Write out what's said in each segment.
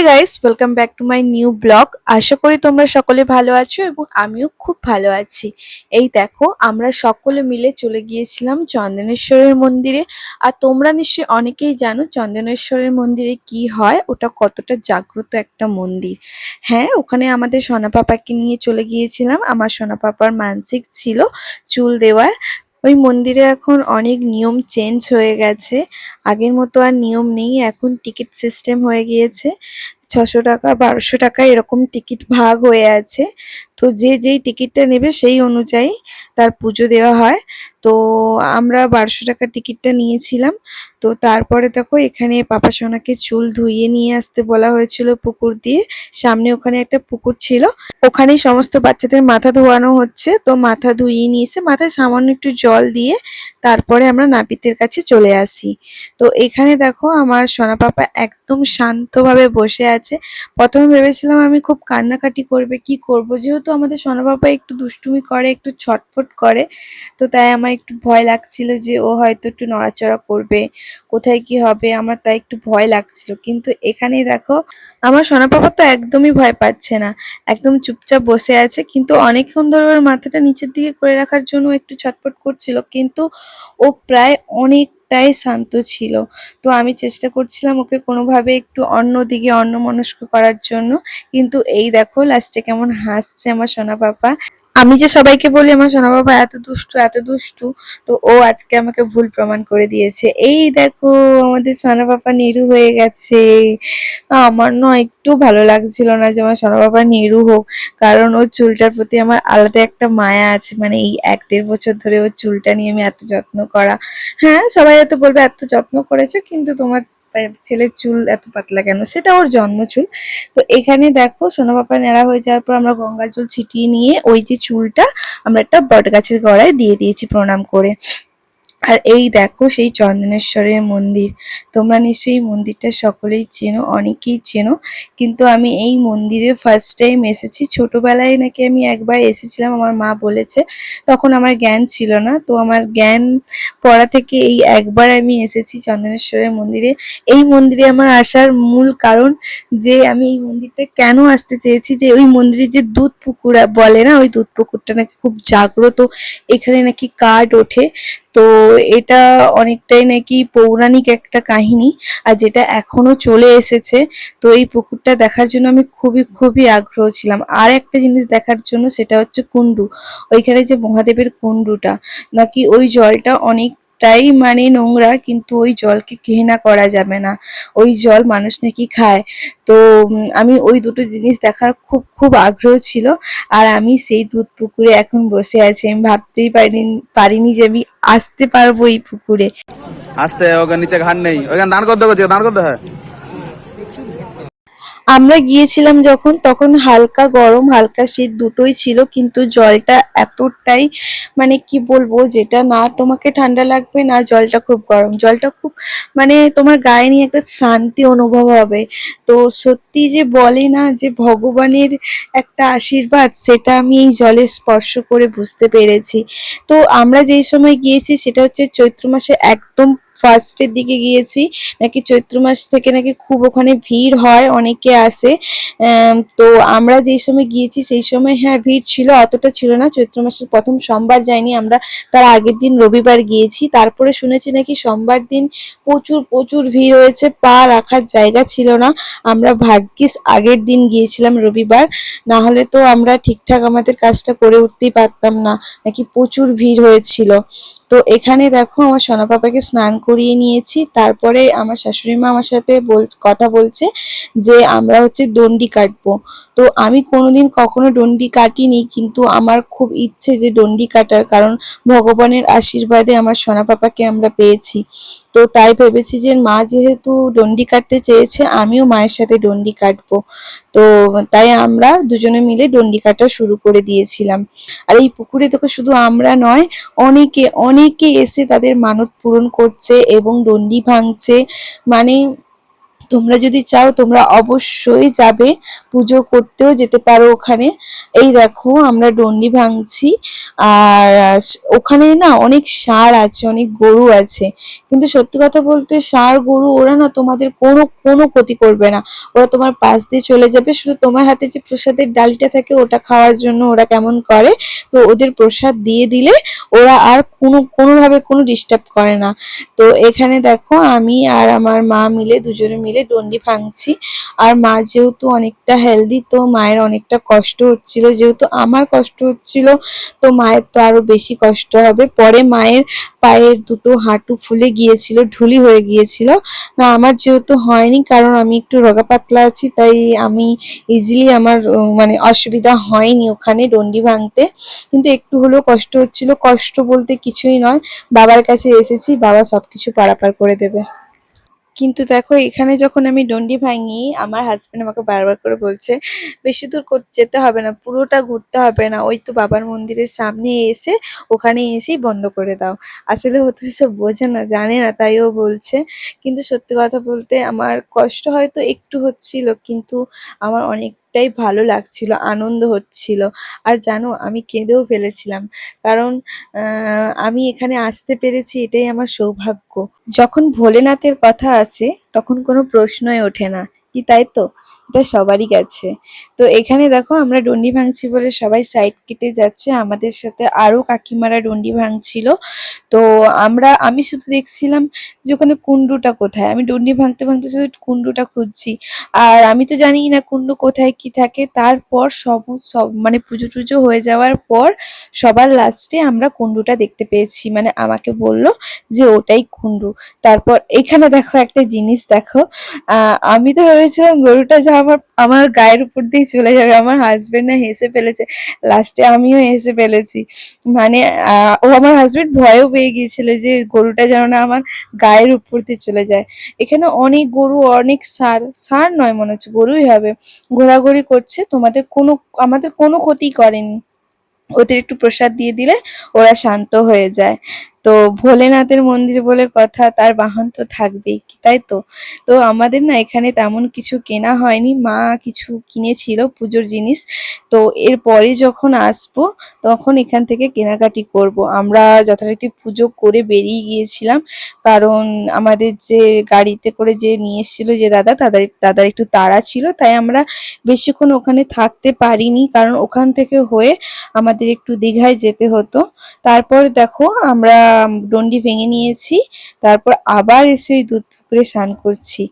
Guys, welcome back to my new blog. আশা করি তোমরা সকলে ভালো আছো এবং আমিও খুব ভালো আছি। এই দেখো, আমরা সকলে মিলে চলে গিয়েছিলাম চন্দনেশ্বরের মন্দিরে। আর তোমরা নিশ্চয়ই অনেকেই জানো চন্দনেশ্বরের মন্দিরে কি হয়, ওটা কতটা জাগ্রত একটা মন্দির। হ্যাঁ, ওখানে আমাদের সোনা পাপাকে নিয়ে চলে গিয়েছিলাম। আমার সোনা পাপার মানসিক ছিল চুল দেওয়ার। ওই মন্দিরে এখন অনেক নিয়ম চেঞ্জ হয়ে গেছে। আগের মতো আর নিয়ম নেই, এখন টিকিট সিস্টেম হয়ে গিয়েছে। ৬০০ টাকা ১২০০ টাকা এরকম টিকিট ভাগ হয়ে আছে। তো যে যেই টিকিটটা নেবে সেই অনুযায়ী তার পুজো দেওয়া হয়। তো আমরা ১২০০ টাকার টিকিটটা নিয়েছিলাম। তো তারপরে দেখো, এখানে পাপা সোনাকে চুল ধুইয়ে নিয়ে আসতে বলা হয়েছিল পুকুর দিয়ে। সামনে ওখানে একটা পুকুর ছিল, ওখানেই সমস্ত বাচ্চাদের মাথা ধোয়ানো হচ্ছে। তো মাথা ধুইয়ে নিয়েছে, মাথায় সামান্য একটু জল দিয়ে তারপরে আমরা নাপিতের কাছে চলে আসি। তো এখানে দেখো, আমার সোনা পাপা একদম শান্তভাবে বসে আছে। প্রথমে ভেবেছিলাম আমি খুব কান্নাকাটি করবে, কি করব, যেহেতু আমাদের সোনা পাপা একটু দুষ্টুমি করে, একটু ছটফট করে। তো তাই আমার একটু ভয় লাগছিল যে ও হয়তো একটু নড়াচড়া করবে, কোথায় কি হবে, আমার তাই একটু ভয় লাগছিল। কিন্তু এখানে দেখো, আমার সোনা পাপা তো একদমই ভয় পাচ্ছে না, একদম চুপচাপ বসে আছে। কিন্তু অনেকক্ষণ ধরে ওর মাথাটা নিচের দিকে করে রাখার জন্য একটু ছটফট করছিল, কিন্তু ও প্রায় অনেকটাই শান্ত ছিল। তো আমি চেষ্টা করছিলাম ওকে কোনোভাবে একটু অন্যদিকে অন্যমনস্ক করার জন্য। কিন্তু এই দেখো, লাস্টে কেমন হাসছে আমার সোনা পাপা। আমি যে সবাইকে বলি আমার সোনা বাবা এত দুষ্টু এত দুষ্টু, তো ও আজকে আমাকে ভুল প্রমাণ করে দিয়েছে। এই দেখো, আমাদের সোনা পাপা নিরু হয়ে গেছে। আমার না একটু ভালো লাগছিল না যে আমার সোনা বাবা নিরু হোক, কারণ ওর চুলটার প্রতি আমার আলাদা একটা মায়া আছে। মানে এই ১-১.৫ বছর ধরে ওর চুলটা নিয়ে আমি এত যত্ন করা। হ্যাঁ, সবাই হয়তো বলবে এত যত্ন করেছো, কিন্তু তোমার ছেলের চুল এত পাতলা কেন? সেটা ওর জন্ম চুল। তো এখানে দেখো, সোনা পাপা ন্যাড়া হয়ে যাওয়ার পর আমরা গঙ্গার জল ছিটিয়ে নিয়ে ওই যে চুলটা আমরা একটা বট গাছের গোড়ায় দিয়ে দিয়েছি প্রণাম করে। আর এই দেখো সেই চন্দনেশ্বরের মন্দির। তোমরা নিশ্চয়ই মন্দিরটা সকলেই চেনো, অনেকেই চেনো। কিন্তু আমি এই মন্দিরে ফার্স্ট টাইম এসেছি। ছোটবেলায় নাকি আমি একবার এসেছিলাম, আমার মা বলেছে। তখন আমার জ্ঞান ছিল না। তো আমার জ্ঞান পড়া থেকে এই একবার আমি এসেছি চন্দনেশ্বরের মন্দিরে। এই মন্দিরে আমার আসার মূল কারণ, যে আমি এই মন্দিরটা কেন আসতে চেয়েছি, যে ওই মন্দিরে যে দুধ পুকুর বলে না, ওই দুধ পুকুরটা নাকি খুব জাগ্রত। এখানে নাকি কাঠ ওঠে। তো এটা অনেকটাই নাকি পৌরাণিক একটা কাহিনী, আর যেটা এখনো চলে এসেছে। তো এই পুকুরটা দেখার জন্য আমি খুবই খুবই আগ্রহ ছিলাম। আর একটা জিনিস দেখার জন্য, সেটা হচ্ছে কুণ্ডু। ওইখানে যে মহাদেবের কুণ্ডুটা, নাকি ওই জলটা অনেকটাই মানে নোংরা, কিন্তু ওই জলকে ঘেন্না করা যাবে না, ওই জল মানুষ নাকি খায়। তো আমি ওই দুটো জিনিস দেখার খুব খুব আগ্রহ ছিল। আর আমি সেই দুধ পুকুরে এখন বসে আছি। আমি ভাবতেই পারিনি যে আমি আসতে পারবো এই পুকুরে। আসতে ওখানে নিচে ঘাট নেই, ওখানে দান করতে হচ্ছে, দান করতে হয়। আমরা গিয়েছিলাম যখন, তখন হালকা গরম হালকা শীত দুটোই ছিল, কিন্তু জলটা এতটাই মানে কি বলবো, যেটা না তোমাকে ঠান্ডা লাগবে না জলটা খুব গরম, জলটা খুব মানে তোমার গায়ে নিয়ে একটা শান্তি অনুভব হবে। তো সত্যি যে বলে না যে ভগবানের একটা আশীর্বাদ, সেটা আমি এই জলে স্পর্শ করে বুঝতে পেরেছি। তো আমরা যেই সময় গিয়েছি সেটা হচ্ছে চৈত্র মাসে একদম ফার্স্টের দিকে গিয়েছি। নাকি চৈত্র মাস থেকে নাকি খুব ওখানে ভিড় হয়, অনেকে আসে। তো আমরা যেই সময় গিয়েছি সেই সময় হ্যাঁ ভিড় ছিল, অতটা ছিল না। চৈত্র মাসের প্রথম সোমবার যাইনি আমরা, তার আগের দিন রবিবার গিয়েছি। তারপরে শুনেছি নাকি সোমবার দিন প্রচুর প্রচুর ভিড় হয়েছে, পা রাখার জায়গা ছিল না। আমরা ভাগ্যিস আগের দিন গিয়েছিলাম রবিবার, না হলে তো আমরা ঠিকঠাক আমাদের কাজটা করে উঠতেই পারতাম না, নাকি প্রচুর ভিড় হয়েছিল। তো এখানে দেখো, আমার সোনা পাপাকে স্নান করিয়ে নিয়েছি। তারপরে আমার শাশুড়ি মা আমার সাথে কথা বলছে যে আমরা হচ্ছে দণ্ডি কাটবো। তো আমি কোনোদিন কখনো দণ্ডি কাটিনি, কিন্তু আমার খুব ইচ্ছে যে দণ্ডি কাটার, কারণ ভগবানের আশীর্বাদে আমার সোনা পাপাকে আমরা পেয়েছি। তো তাই ভেবেছি যে মা যেহেতু দণ্ডি কাটতে চেয়েছে, আমিও মায়ের সাথে দণ্ডি কাটবো। তো তাই আমরা দুজনে মিলে দণ্ডি কাটা শুরু করে দিয়েছিলাম। আর এই পুকুরে দেখো, শুধু আমরা নয়, অনেকে অনেকে এসে তাদের মানত পূরণ করছে এবং দণ্ডি ভাঙছে। মানে তোমরা যদি চাও তোমরা অবশ্যই যাবে, পুজো করতেও যেতে পারো ওখানে। এই দেখো আমরা ডন্ডি ভাঙছি। আর ওখানে না অনেক ষাঁড় আছে, অনেক গরু আছে, কিন্তু সত্যি কথা বলতে ষাঁড় গরু ওরা না তোমাদের কোনো কোনো ক্ষতি করবে না। ওরা তোমার পাশ দিয়ে চলে যাবে, শুধু তোমার হাতে যে প্রসাদের ডালিটা থাকে ওটা খাওয়ার জন্য ওরা কেমন করে। তো ওদের প্রসাদ দিয়ে দিলে ওরা আর কোনোভাবে কোনো ডিস্টার্ব করে না। তো এখানে দেখো আমি আর আমার মা মিলে দুজনে মিলে ডন্ডি ভাঙছি। আর মা যেহেতু অনেকটা হেলদি, তো মায়ের অনেকটা কষ্ট হচ্ছিল, যেহেতু আমার কষ্ট হচ্ছিল তো মায়ের তো আরো বেশি কষ্ট হবে। পরে মায়ের পায়ের দুটো হাঁটু ফুলে গিয়েছিল, ঢুলি হয়ে গিয়েছিল। না আমার যেহেতু হয়নি, কারণ আমি একটু রোগা পাতলা আছি, তাই আমি ইজিলি আমার মানে অসুবিধা হয়নি ওখানে ডন্ডি ভাঙতে। কিন্তু একটু হলেও কষ্ট হচ্ছিল, কষ্ট বলতে কিছুই নয়, বাবার কাছে এসেছি, বাবা সবকিছু পারাপার করে দেবে। কিন্তু দেখো এখানে যখন আমি ডন্ডি ভাঙি, আমার হাজবেন্ড আমাকে বারবার করে বলছে বেশি দূর যেতে হবে না, পুরোটা ঘুরতে হবে না, ওই তো বাবার মন্দিরের সামনে এসে ওখানে এসেই বন্ধ করে দাও। আসলে ও তো এসব বোঝে না, জানে না, তাই ও বলছে। কিন্তু সত্যি কথা বলতে আমার কষ্ট হয়তো একটু হচ্ছিল, কিন্তু আমার অনেকটাই ভালো লাগছিল, আনন্দ হচ্ছিল। আর জানো আমি কেঁদেও ফেলেছিলাম, কারণ আমি এখানে আসতে পেরেছি, এটাই আমার সৌভাগ্য। যখন ভোলেনাথের কথা আসে তখন কোনো প্রশ্নই ওঠে না, কি তাই তো? এটা সবারই কাছে। তো এখানে দেখো আমরা ডন্ডি ভাঙছি বলে সবাই সাইড কেটে যাচ্ছে, আমাদের সাথে আরো কাকিমারা ডন্ডি ভাঙছিল। তো আমি শুধু দেখছিলাম যে ওখানে কুন্ডুটা কোথায়, আমি ডন্ডি ভাঙতে ভাঙতে শুধু কুন্ডুটা খুঁজছি। আর আমি তো জানি না কুন্ডু কোথায় কি থাকে। তারপর সব সব মানে পুজো টুজো হয়ে যাওয়ার পর সবার লাস্টে আমরা কুন্ডুটা দেখতে পেয়েছি, মানে আমাকে বলল যে ওটাই কুন্ডু। তারপর এখানে দেখো একটা জিনিস দেখো, আমি তো ভেবেছিলাম গরুটা যা আমার আমার গায়ের উপর দিয়ে চলে যাবে, আমার হাজবেন্ড না হেসে ফেলেছে, লাস্টে আমিও হেসে ফেলেছি। মানে ও আমার হাজবেন্ড ভয়ও পেয়ে গিয়েছিল যে গরুটা যেন না আমার গায়ের উপর দিয়ে চলে যায়। এখানে অনেক গরু, অনেক ষাঁড়, ষাঁড় নয় মনে হচ্ছে গরুই হবে, ঘোরাঘুরি করছে, আমাদের কোনো ক্ষতি করেনি। ওদের একটু প্রসাদ দিয়ে দিলে ওরা শান্ত হয়ে যায়। তো ভোলেনাথের মন্দির বলে কথা, তার বাহন তো থাকবেই, তাই তো? তো আমাদের না এখানে তেমন কিছু কেনা হয়নি, মা কিছু কিনেছিল পুজোর জিনিস। তো এরপরে যখন আসবো তখন এখান থেকে কেনাকাটি করব। আমরা যথারীতি পুজো করে বেরিয়ে গিয়েছিলাম, কারণ আমাদের যে গাড়িতে করে যে নিয়ে এসেছিল যে দাদার একটু তাড়া ছিল, তাই আমরা বেশিক্ষণ ওখানে থাকতে পারিনি, কারণ ওখান থেকে হয়ে আমাদের একটু দীঘায় যেতে হতো। তারপর দেখো আমরা ডন্ডি ভেঙে নিয়েছি, তারপর আবার এসে ওই দুধ পুকুরে স্নান করছি।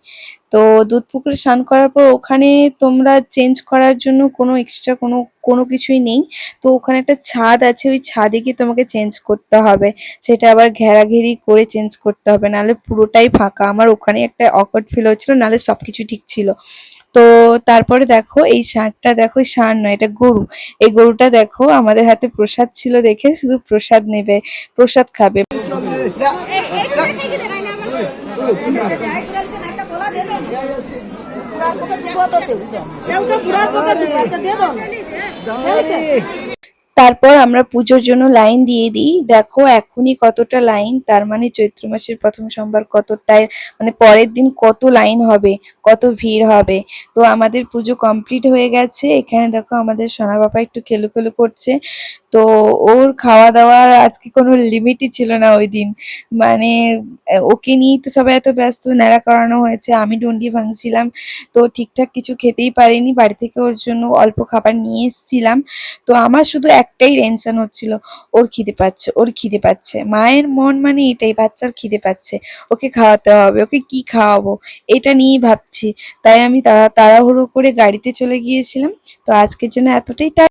তো দুধ পুকুরে স্নান করার পর ওখানে তোমরা চেঞ্জ করার জন্য কোনো এক্সট্রা কোনো কোনো কিছুই নেই। তো ওখানে একটা ছাদ আছে, ওই ছাদে গিয়ে তোমাকে চেঞ্জ করতে হবে, সেটা আবার ঘেরাঘেরি করে চেঞ্জ করতে হবে, নাহলে পুরোটাই ফাঁকা। আমার ওখানে একটা অকওয়ার্ড ফিল হচ্ছিল, নাহলে সবকিছু ঠিক ছিল। তো তারপরে দেখো এই ষাঁড়টা দেখো, ষাঁড় নয় এটা গরু। এই গরুটা দেখো আমাদের হাতে প্রসাদ ছিল দেখে শুধু প্রসাদ নেবে, প্রসাদ খাবে। তারপর আমরা পুজোর জন্য লাইন দিয়ে দিই। দেখো এখনই কতটা লাইন, তার মানে চৈত্র মাসের প্রথম সোমবার কতটাই, মানে পরের দিন কত লাইন হবে, কত ভিড় হবে। তো আমাদের পুজো কমপ্লিট হয়ে গেছে। এখানে দেখো আমাদের সোনা বাবা একটু খেলু খেলু করছে। তো ওর খাওয়া দাওয়ার আজকে কোনো লিমিটই ছিল না ওই দিন, মানে ওকে নিয়েই তো সবাই এত ব্যস্ত, ন্যাড়া করানো হয়েছে, আমি ডন্ডি ভাঙছিলাম, তো ঠিকঠাক কিছু খেতেই পারিনি, বাড়ি থেকে ওর জন্য অল্প খাবার নিয়ে এসেছিলাম। তো আমার শুধু একটাই টেনশন হচ্ছিল, ওর খিদে পাচ্ছে, ওর খিদে পাচ্ছে, মায়ের মন মানে এটাই, বাচ্চার খিদে পাচ্ছে, ওকে খাওয়াতে হবে, ওকে কি খাওয়াবো এটা নিয়েই ভাবছি। তাই আমি তাড়াহুড়ো করে গাড়িতে চলে গিয়েছিলাম। তো আজকের জন্য এতটাই।